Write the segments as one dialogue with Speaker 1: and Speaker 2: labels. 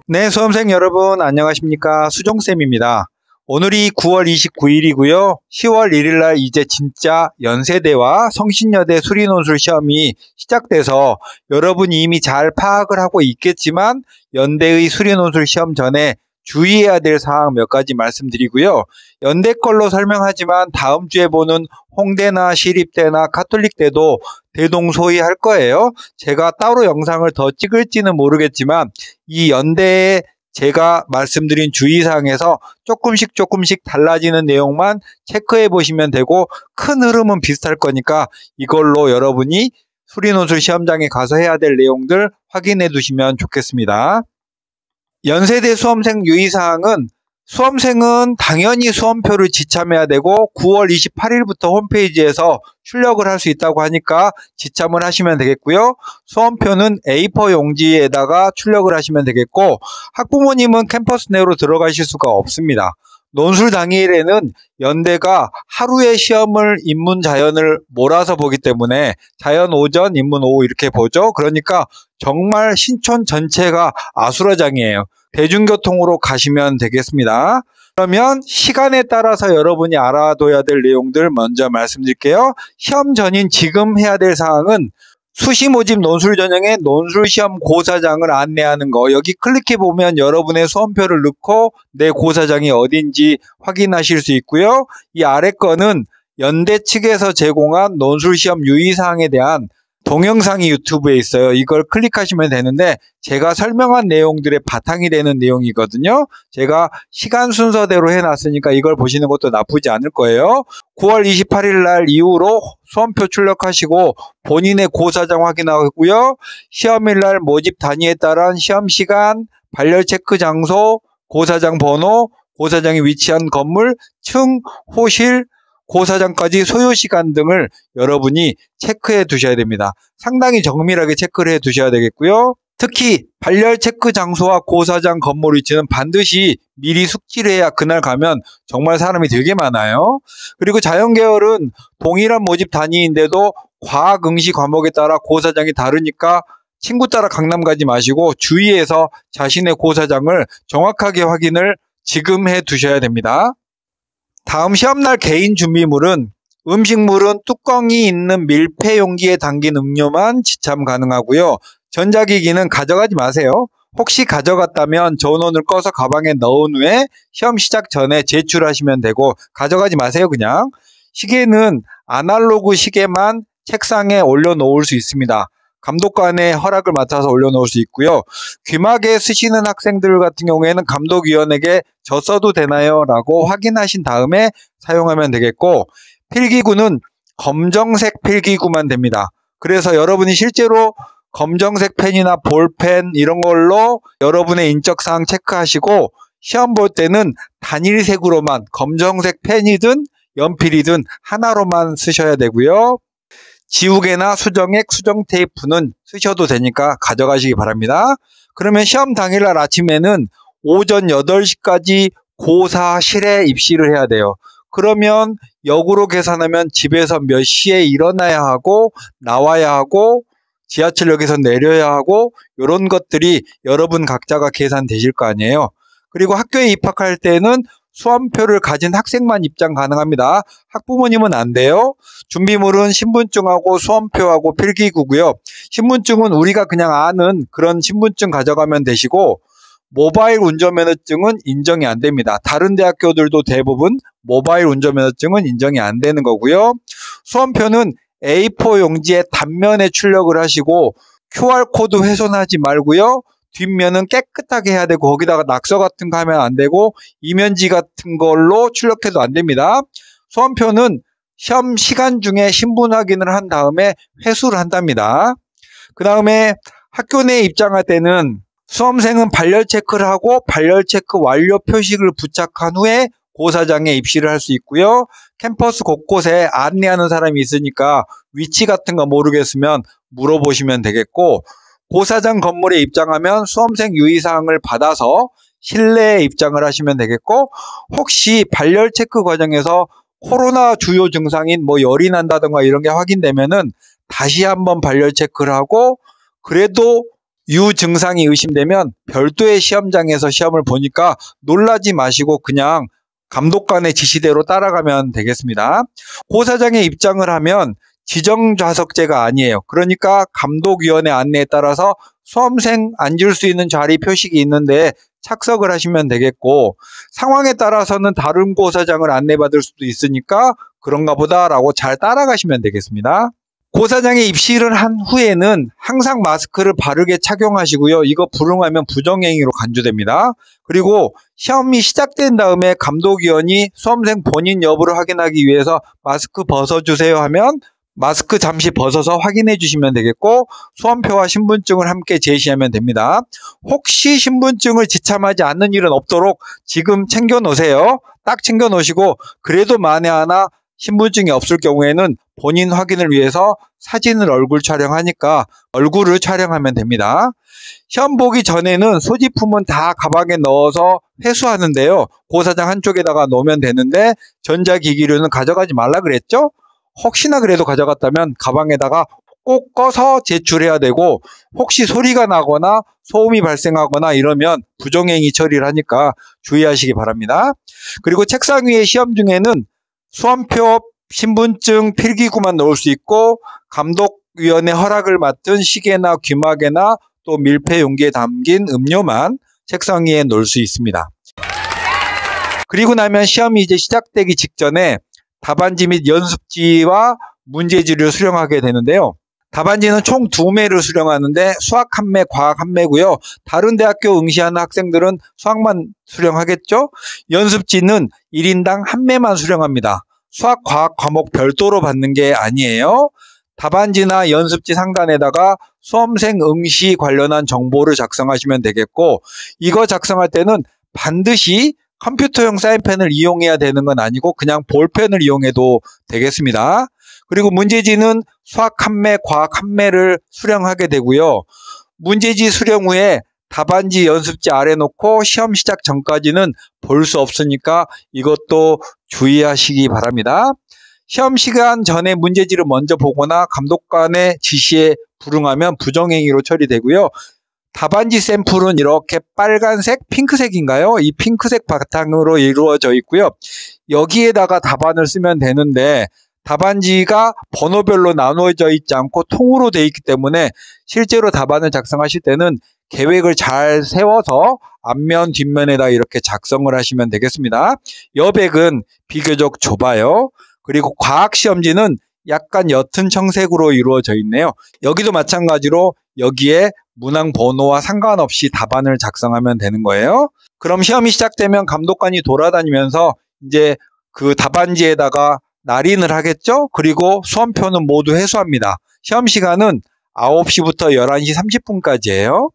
Speaker 1: 네, 수험생 여러분 안녕하십니까? 수종쌤입니다. 오늘이 9월 29일이고요. 10월 1일 날 이제 진짜 연세대와 성신여대 수리논술 시험이 시작돼서 여러분이 이미 잘 파악을 하고 있겠지만 연대의 수리논술 시험 전에 주의해야 될 사항 몇 가지 말씀드리고요. 연대 걸로 설명하지만 다음 주에 보는 홍대나 시립대나 가톨릭대도 대동소이할 거예요. 제가 따로 영상을 더 찍을지는 모르겠지만 이 연대에 제가 말씀드린 주의사항에서 조금씩 달라지는 내용만 체크해 보시면 되고 큰 흐름은 비슷할 거니까 이걸로 여러분이 수리논술 시험장에 가서 해야 될 내용들 확인해 두시면 좋겠습니다. 연세대 수험생 유의사항은 수험생은 당연히 수험표를 지참해야 되고 9월 28일부터 홈페이지에서 출력을 할 수 있다고 하니까 지참을 하시면 되겠고요. 수험표는 A4 용지에다가 출력을 하시면 되겠고 학부모님은 캠퍼스 내로 들어가실 수가 없습니다. 논술 당일에는 연대가 하루에 시험을 인문 자연을 몰아서 보기 때문에 자연 오전, 인문 오후 이렇게 보죠. 그러니까 정말 신촌 전체가 아수라장이에요. 대중교통으로 가시면 되겠습니다. 그러면 시간에 따라서 여러분이 알아둬야 될 내용들 먼저 말씀드릴게요. 시험 전인 지금 해야 될 사항은 수시 모집 논술 전형의 논술 시험 고사장을 안내하는 거, 여기 클릭해 보면 여러분의 수험표를 넣고 내 고사장이 어딘지 확인하실 수 있고요. 이 아래 거는 연대 측에서 제공한 논술 시험 유의사항에 대한 동영상이 유튜브에 있어요. 이걸 클릭하시면 되는데 제가 설명한 내용들의 바탕이 되는 내용이거든요. 제가 시간 순서대로 해놨으니까 이걸 보시는 것도 나쁘지 않을 거예요. 9월 28일 날 이후로 수험표 출력하시고 본인의 고사장 확인하고요. 시험일 날 모집 단위에 따른 시험 시간, 발열 체크 장소, 고사장 번호, 고사장이 위치한 건물, 층, 호실, 고사장까지 소요 시간 등을 여러분이 체크해 두셔야 됩니다. 상당히 정밀하게 체크를 해 두셔야 되겠고요. 특히 발열 체크 장소와 고사장 건물 위치는 반드시 미리 숙지를 해야 그날 가면 정말 사람이 되게 많아요. 그리고 자연계열은 동일한 모집 단위인데도 과학 응시 과목에 따라 고사장이 다르니까 친구 따라 강남 가지 마시고 주의해서 자신의 고사장을 정확하게 확인을 지금 해 두셔야 됩니다. 다음 시험날 개인 준비물은 음식물은 뚜껑이 있는 밀폐 용기에 담긴 음료만 지참 가능하고요. 전자기기는 가져가지 마세요. 혹시 가져갔다면 전원을 꺼서 가방에 넣은 후에 시험 시작 전에 제출하시면 되고 가져가지 마세요 그냥. 시계는 아날로그 시계만 책상에 올려놓을 수 있습니다. 감독관의 허락을 맡아서 올려놓을 수 있고요. 귀마개 쓰시는 학생들 같은 경우에는 감독위원에게 저 써도 되나요? 라고 확인하신 다음에 사용하면 되겠고 필기구는 검정색 필기구만 됩니다. 그래서 여러분이 실제로 검정색 펜이나 볼펜 이런 걸로 여러분의 인적사항 체크하시고 시험 볼 때는 단일색으로만 검정색 펜이든 연필이든 하나로만 쓰셔야 되고요. 지우개나 수정액, 수정 테이프는 쓰셔도 되니까 가져가시기 바랍니다. 그러면 시험 당일날 아침에는 오전 8시까지 고사실에 입시를 해야 돼요. 그러면 역으로 계산하면 집에서 몇 시에 일어나야 하고 나와야 하고 지하철역에서 내려야 하고 이런 것들이 여러분 각자가 계산되실 거 아니에요. 그리고 학교에 입학할 때는 수험표를 가진 학생만 입장 가능합니다. 학부모님은 안 돼요. 준비물은 신분증하고 수험표하고 필기구고요. 신분증은 우리가 그냥 아는 그런 신분증 가져가면 되시고 모바일 운전면허증은 인정이 안 됩니다. 다른 대학교들도 대부분 모바일 운전면허증은 인정이 안 되는 거고요. 수험표는 A4 용지에 단면에 출력을 하시고 QR코드 훼손하지 말고요. 뒷면은 깨끗하게 해야 되고 거기다가 낙서 같은 거 하면 안 되고 이면지 같은 걸로 출력해도 안 됩니다. 수험표는 시험 시간 중에 신분 확인을 한 다음에 회수를 한답니다. 그 다음에 학교 내에 입장할 때는 수험생은 발열 체크를 하고 발열 체크 완료 표식을 부착한 후에 고사장에 입시를 할 수 있고요. 캠퍼스 곳곳에 안내하는 사람이 있으니까 위치 같은 거 모르겠으면 물어보시면 되겠고 고사장 건물에 입장하면 수험생 유의사항을 받아서 실내에 입장을 하시면 되겠고 혹시 발열 체크 과정에서 코로나 주요 증상인 열이 난다든가 이런 게 확인되면은 다시 한번 발열 체크를 하고 그래도 유증상이 의심되면 별도의 시험장에서 시험을 보니까 놀라지 마시고 그냥 감독관의 지시대로 따라가면 되겠습니다. 고사장에 입장을 하면 지정좌석제가 아니에요. 그러니까 감독위원회 안내에 따라서 수험생 앉을 수 있는 자리 표식이 있는데 착석을 하시면 되겠고, 상황에 따라서는 다른 고사장을 안내받을 수도 있으니까 그런가 보다라고 잘 따라가시면 되겠습니다. 고사장에 입실을 한 후에는 항상 마스크를 바르게 착용하시고요. 이거 불응하면 부정행위로 간주됩니다. 그리고 시험이 시작된 다음에 감독위원이 수험생 본인 여부를 확인하기 위해서 마스크 벗어주세요 하면 마스크 잠시 벗어서 확인해 주시면 되겠고, 수험표와 신분증을 함께 제시하면 됩니다. 혹시 신분증을 지참하지 않는 일은 없도록 지금 챙겨 놓으세요. 딱 챙겨 놓으시고, 그래도 만에 하나 신분증이 없을 경우에는 본인 확인을 위해서 사진을 얼굴 촬영하니까 얼굴을 촬영하면 됩니다. 시험 보기 전에는 소지품은 다 가방에 넣어서 회수하는데요. 고사장 한쪽에다가 놓으면 되는데 전자기기류는 가져가지 말라 그랬죠? 혹시나 그래도 가져갔다면 가방에다가 꼭 꺼서 제출해야 되고, 혹시 소리가 나거나 소음이 발생하거나 이러면 부정행위 처리를 하니까 주의하시기 바랍니다. 그리고 책상 위에 시험 중에는 수험표, 신분증, 필기구만 넣을 수 있고, 감독위원회 허락을 받은 시계나 귀마개나 또 밀폐 용기에 담긴 음료만 책상 위에 놓을 수 있습니다. 그리고 나면 시험이 이제 시작되기 직전에 답안지 및 연습지와 문제지를 수령하게 되는데요. 답안지는 총 2매를 수령하는데 수학 1매, 과학 1매고요. 다른 대학교 응시하는 학생들은 수학만 수령하겠죠? 연습지는 1인당 1매만 수령합니다. 수학, 과학 과목 별도로 받는 게 아니에요. 답안지나 연습지 상단에다가 수험생 응시 관련한 정보를 작성하시면 되겠고, 이거 작성할 때는 반드시 컴퓨터용 사인펜을 이용해야 되는 건 아니고 그냥 볼펜을 이용해도 되겠습니다. 그리고 문제지는 수학 1매, 과학 1매를 수령하게 되고요. 문제지 수령 후에 답안지, 연습지 아래 놓고 시험 시작 전까지는 볼 수 없으니까 이것도 주의하시기 바랍니다. 시험 시간 전에 문제지를 먼저 보거나 감독관의 지시에 불응하면 부정행위로 처리되고요. 답안지 샘플은 이렇게 빨간색, 핑크색인가요? 이 핑크색 바탕으로 이루어져 있고요. 여기에다가 답안을 쓰면 되는데 답안지가 번호별로 나누어져 있지 않고 통으로 되어 있기 때문에 실제로 답안을 작성하실 때는 계획을 잘 세워서 앞면, 뒷면에다 이렇게 작성을 하시면 되겠습니다. 여백은 비교적 좁아요. 그리고 과학시험지는 약간 옅은 청색으로 이루어져 있네요. 여기도 마찬가지로 여기에 문항 번호와 상관없이 답안을 작성하면 되는 거예요. 그럼 시험이 시작되면 감독관이 돌아다니면서 이제 그 답안지에다가 날인을 하겠죠? 그리고 수험표는 모두 회수합니다. 시험 시간은 9시부터 11시 30분까지예요.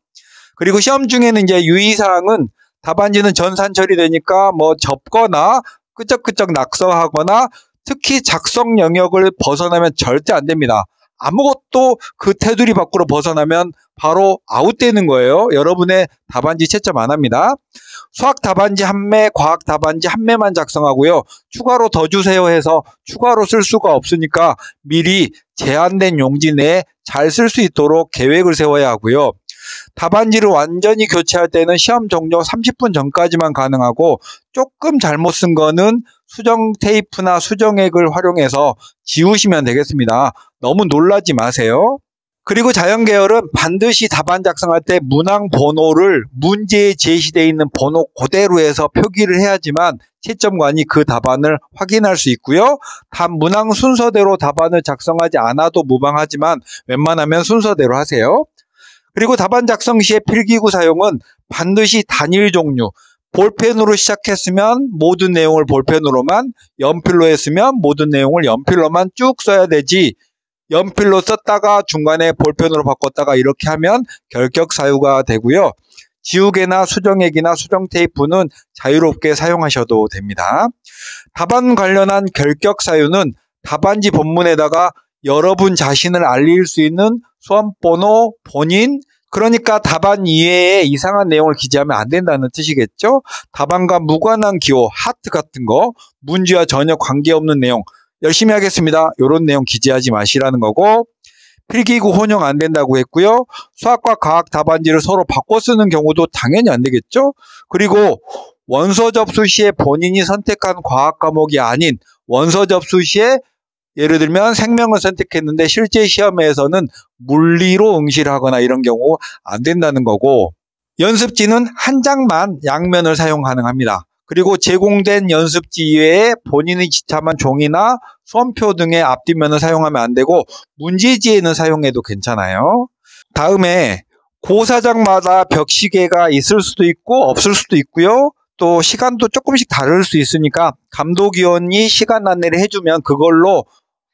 Speaker 1: 그리고 시험 중에는 이제 유의사항은 답안지는 전산 처리되니까 뭐 접거나 끄적끄적 낙서하거나 특히 작성 영역을 벗어나면 절대 안 됩니다. 아무것도 그 테두리 밖으로 벗어나면 바로 아웃되는 거예요. 여러분의 답안지 채점 안 합니다. 수학 답안지 1매, 과학 답안지 1매만 작성하고요. 추가로 더 주세요 해서 추가로 쓸 수가 없으니까 미리 제한된 용지 내에 잘 쓸 수 있도록 계획을 세워야 하고요. 답안지를 완전히 교체할 때는 시험 종료 30분 전까지만 가능하고, 조금 잘못 쓴 거는 수정 테이프나 수정액을 활용해서 지우시면 되겠습니다. 너무 놀라지 마세요. 그리고 자연계열은 반드시 답안 작성할 때 문항 번호를 문제에 제시되어 있는 번호 그대로 해서 표기를 해야지만 채점관이 그 답안을 확인할 수 있고요. 단 문항 순서대로 답안을 작성하지 않아도 무방하지만 웬만하면 순서대로 하세요. 그리고 답안 작성 시에 필기구 사용은 반드시 단일 종류, 볼펜으로 시작했으면 모든 내용을 볼펜으로만, 연필로 했으면 모든 내용을 연필로만 쭉 써야 되지, 연필로 썼다가 중간에 볼펜으로 바꿨다가 이렇게 하면 결격 사유가 되고요. 지우개나 수정액이나 수정 테이프는 자유롭게 사용하셔도 됩니다. 답안 관련한 결격 사유는 답안지 본문에다가 여러분 자신을 알릴 수 있는 수험번호, 본인, 그러니까 답안 이외에 이상한 내용을 기재하면 안 된다는 뜻이겠죠. 답안과 무관한 기호, 하트 같은 거, 문제와 전혀 관계없는 내용, 열심히 하겠습니다, 이런 내용 기재하지 마시라는 거고, 필기구 혼용 안 된다고 했고요. 수학과 과학 답안지를 서로 바꿔 쓰는 경우도 당연히 안 되겠죠. 그리고 원서 접수 시에 본인이 선택한 과학 과목이 아닌 원서 접수 시에 예를 들면 생명을 선택했는데 실제 시험에서는 물리로 응시를 하거나 이런 경우 안 된다는 거고, 연습지는 한 장만 양면을 사용 가능합니다. 그리고 제공된 연습지 이외에 본인이 지참한 종이나 수험표 등의 앞뒷면을 사용하면 안 되고 문제지에는 사용해도 괜찮아요. 다음에 고사장마다 벽시계가 있을 수도 있고 없을 수도 있고요. 또 시간도 조금씩 다를 수 있으니까 감독위원이 시간 안내를 해주면 그걸로,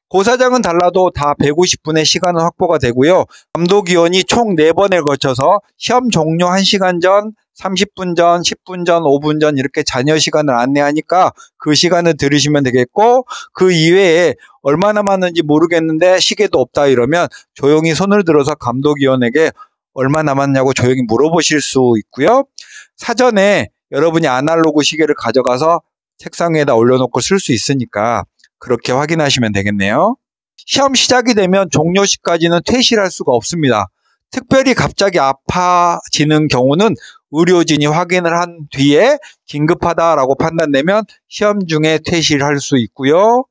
Speaker 1: 고사장은 달라도 다 150분의 시간은 확보가 되고요. 감독위원이 총 4번에 걸쳐서 시험 종료 1시간 전, 30분 전, 10분 전, 5분 전 이렇게 잔여 시간을 안내하니까 그 시간을 들으시면 되겠고, 그 이외에 얼마나 남았는지 모르겠는데 시계도 없다 이러면 조용히 손을 들어서 감독위원에게 얼마 남았냐고 조용히 물어보실 수 있고요. 사전에 여러분이 아날로그 시계를 가져가서 책상 위에다 올려놓고 쓸 수 있으니까 그렇게 확인하시면 되겠네요. 시험 시작이 되면 종료 시까지는 퇴실할 수가 없습니다. 특별히 갑자기 아파지는 경우는 의료진이 확인을 한 뒤에 긴급하다라고 판단되면 시험 중에 퇴실할 수 있고요.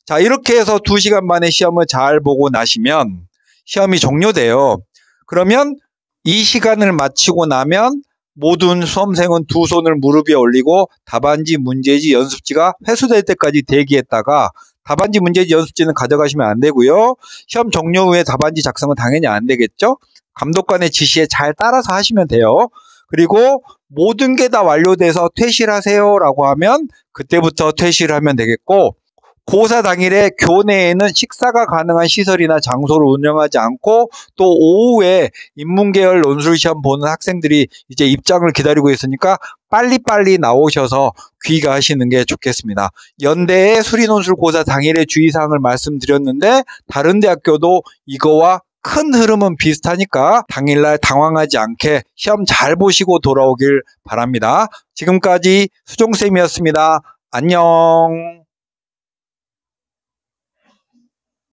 Speaker 1: 자, 이렇게 해서 2시간 만에 시험을 잘 보고 나시면 시험이 종료돼요. 그러면 이 시간을 마치고 나면 모든 수험생은 두 손을 무릎 위에 올리고 답안지, 문제지, 연습지가 회수될 때까지 대기했다가, 답안지, 문제지, 연습지는 가져가시면 안 되고요. 시험 종료 후에 답안지 작성은 당연히 안 되겠죠. 감독관의 지시에 잘 따라서 하시면 돼요. 그리고 모든 게 다 완료돼서 퇴실하세요 라고 하면 그때부터 퇴실하면 되겠고, 고사 당일에 교내에는 식사가 가능한 시설이나 장소를 운영하지 않고, 또 오후에 인문계열 논술시험 보는 학생들이 이제 입장을 기다리고 있으니까 빨리빨리 나오셔서 귀가하시는 게 좋겠습니다. 연대의 수리논술고사 당일의 주의사항을 말씀드렸는데 다른 대학교도 이거와 큰 흐름은 비슷하니까 당일날 당황하지 않게 시험 잘 보시고 돌아오길 바랍니다. 지금까지 수종쌤이었습니다. 안녕.